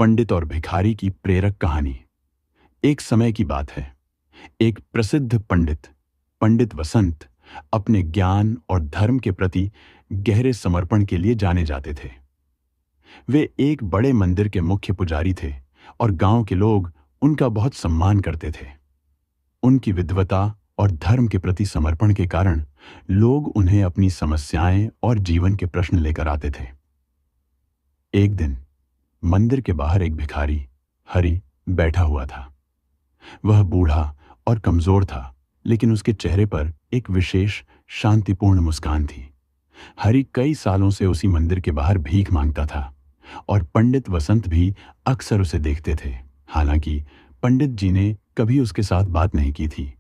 पंडित और भिखारी की प्रेरक कहानी। एक समय की बात है। एक प्रसिद्ध पंडित, पंडित वसंत, अपने ज्ञान और धर्म के प्रति गहरे समर्पण के लिए जाने जाते थे। वे एक बड़े मंदिर के मुख्य पुजारी थे और गांव के लोग उनका बहुत सम्मान करते थे। उनकी विद्वता और धर्म के प्रति समर्पण के कारण लोग उन्हें अपनी समस्याएं और जीवन के प्रश्न लेकर आते थे। एक दिन मंदिर के बाहर एक भिखारी, हरि, बैठा हुआ था। वह बूढ़ा और कमजोर था, लेकिन उसके चेहरे पर एक विशेष शांतिपूर्ण मुस्कान थी। हरि कई सालों से उसी मंदिर के बाहर भीख मांगता था और पंडित वसंत भी अक्सर उसे देखते थे। हालांकि पंडित जी ने कभी उसके साथ बात नहीं की थी,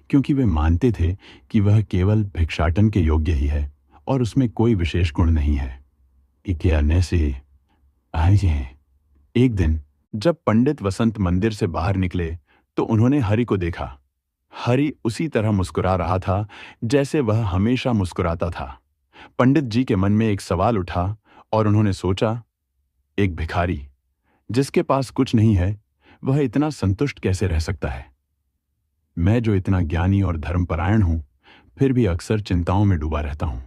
क्योंकि वे मानते थे कि वह केवल भिक्षाटन के योग्य ही है और उसमें कोई विशेष गुण नहीं है। क्या से आइए। एक दिन जब पंडित वसंत मंदिर से बाहर निकले तो उन्होंने हरि को देखा। हरि उसी तरह मुस्कुरा रहा था जैसे वह हमेशा मुस्कुराता था। पंडित जी के मन में एक सवाल उठा और उन्होंने सोचा, एक भिखारी जिसके पास कुछ नहीं है, वह इतना संतुष्ट कैसे रह सकता है? मैं जो इतना ज्ञानी और धर्मपरायण हूं, फिर भी अक्सर चिंताओं में डूबा रहता हूं।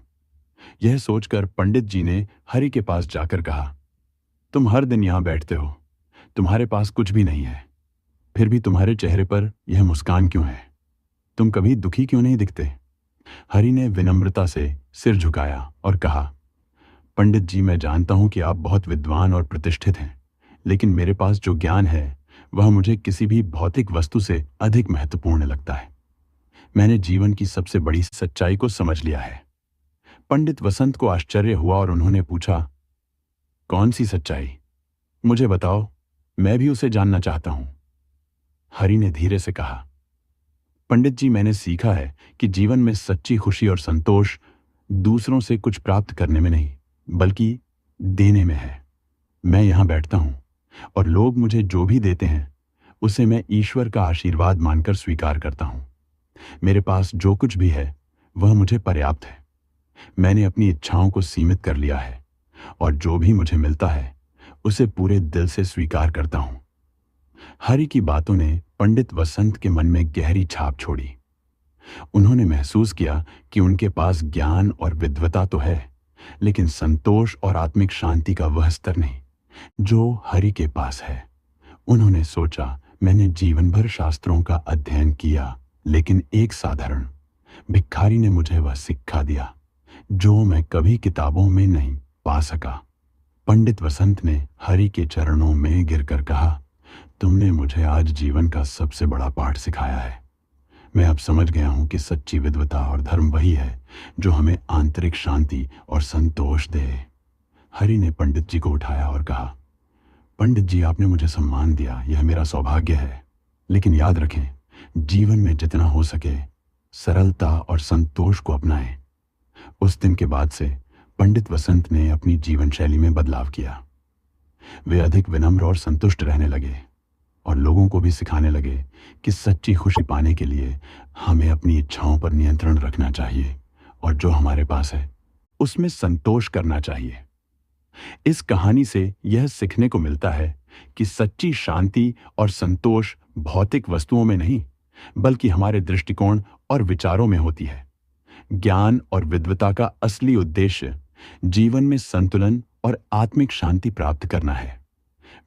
यह सोचकर पंडित जी ने हरि के पास जाकर कहा, तुम हर दिन यहां बैठते हो, तुम्हारे पास कुछ भी नहीं है, फिर भी तुम्हारे चेहरे पर यह मुस्कान क्यों है? तुम कभी दुखी क्यों नहीं दिखते? हरि ने विनम्रता से सिर झुकाया और कहा, पंडित जी, मैं जानता हूं कि आप बहुत विद्वान और प्रतिष्ठित हैं, लेकिन मेरे पास जो ज्ञान है वह मुझे किसी भी भौतिक वस्तु से अधिक महत्वपूर्ण लगता है। मैंने जीवन की सबसे बड़ी सच्चाई को समझ लिया है। पंडित वसंत को आश्चर्य हुआ और उन्होंने पूछा, कौन सी सच्चाई? मुझे बताओ, मैं भी उसे जानना चाहता हूं। हरि ने धीरे से कहा, पंडित जी, मैंने सीखा है कि जीवन में सच्ची खुशी और संतोष दूसरों से कुछ प्राप्त करने में नहीं, बल्कि देने में है। मैं यहां बैठता हूं और लोग मुझे जो भी देते हैं उसे मैं ईश्वर का आशीर्वाद मानकर स्वीकार करता हूं। मेरे पास जो कुछ भी है वह मुझे पर्याप्त है। मैंने अपनी इच्छाओं को सीमित कर लिया है और जो भी मुझे मिलता है उसे पूरे दिल से स्वीकार करता हूं। हरि की बातों ने पंडित वसंत के मन में गहरी छाप छोड़ी। उन्होंने महसूस किया कि उनके पास ज्ञान और विद्वता तो है, लेकिन संतोष और आत्मिक शांति का वह स्तर नहीं जो हरि के पास है। उन्होंने सोचा, मैंने जीवन भर शास्त्रों का अध्ययन किया, लेकिन एक साधारण भिखारी ने मुझे वह शिक्षा दिया जो मैं कभी किताबों में नहीं पा सका। पंडित वसंत ने हरि के चरणों में गिरकर कहा, तुमने मुझे आज जीवन का सबसे बड़ा पाठ सिखाया है। मैं अब समझ गया हूं कि सच्ची विद्वता और धर्म वही है जो हमें आंतरिक शांति और संतोष दे। हरि ने पंडित जी को उठाया और कहा, पंडित जी, आपने मुझे सम्मान दिया, यह मेरा सौभाग्य है। लेकिन याद रखें, जीवन में जितना हो सके सरलता और संतोष को अपनाएं। उस दिन के बाद से पंडित वसंत ने अपनी जीवन शैली में बदलाव किया। वे अधिक विनम्र और संतुष्ट रहने लगे और लोगों को भी सिखाने लगे कि सच्ची खुशी पाने के लिए हमें अपनी इच्छाओं पर नियंत्रण रखना चाहिए और जो हमारे पास है उसमें संतोष करना चाहिए। इस कहानी से यह सीखने को मिलता है कि सच्ची शांति और संतोष भौतिक वस्तुओं में नहीं, बल्कि हमारे दृष्टिकोण और विचारों में होती है। ज्ञान और विद्वता का असली उद्देश्य जीवन में संतुलन और आत्मिक शांति प्राप्त करना है।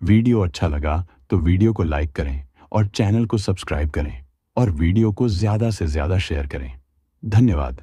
वीडियो अच्छा लगा तो वीडियो को लाइक करें और चैनल को सब्सक्राइब करें और वीडियो को ज्यादा से ज्यादा शेयर करें। धन्यवाद।